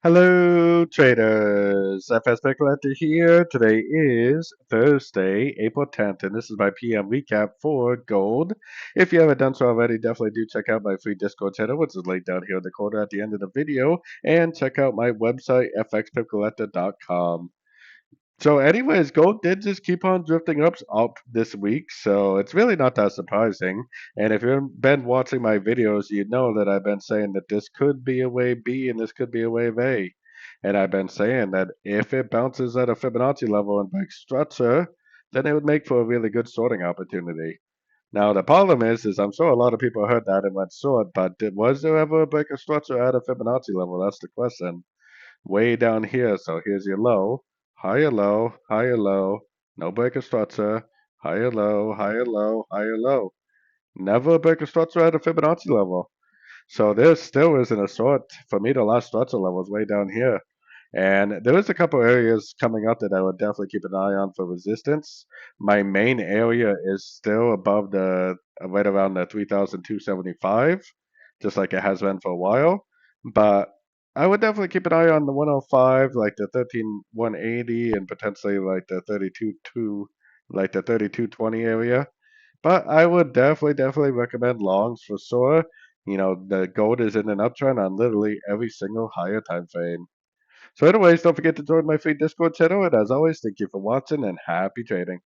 Hello, traders. FX Pip Collector here. Today is Thursday, April 10th, and this is my PM recap for gold. If you haven't done so already, definitely do check out my free Discord channel, which is linked down here in the corner at the end of the video, and check out my website, fxpipcollector.com. So, anyways, gold did just keep on drifting up this week, so it's really not that surprising. And if you've been watching my videos, you know that I've been saying that this could be a wave B and this could be a wave A. And I've been saying that if it bounces at a Fibonacci level and breaks structure, then it would make for a really good sorting opportunity. Now the problem is I'm sure a lot of people heard that and went short, but was there ever a break of structure at a Fibonacci level? That's the question way down here. So here's your low, higher low, no break of structure, higher low, higher low, higher low. Never a break of structure at a Fibonacci level. So there still isn't a short. For me, the last structure level is way down here. And there is a couple areas coming up that I would definitely keep an eye on for resistance. My main area is still above the right around the 3,275, just like it has been for a while. But I would definitely keep an eye on the 105, like the 13,180, and potentially like the 32.2, like the 32.20 area. But I would definitely recommend longs for sure. You know, the gold is in an uptrend on literally every single higher time frame. So anyways, don't forget to join my free Discord channel. And as always, thank you for watching and happy trading.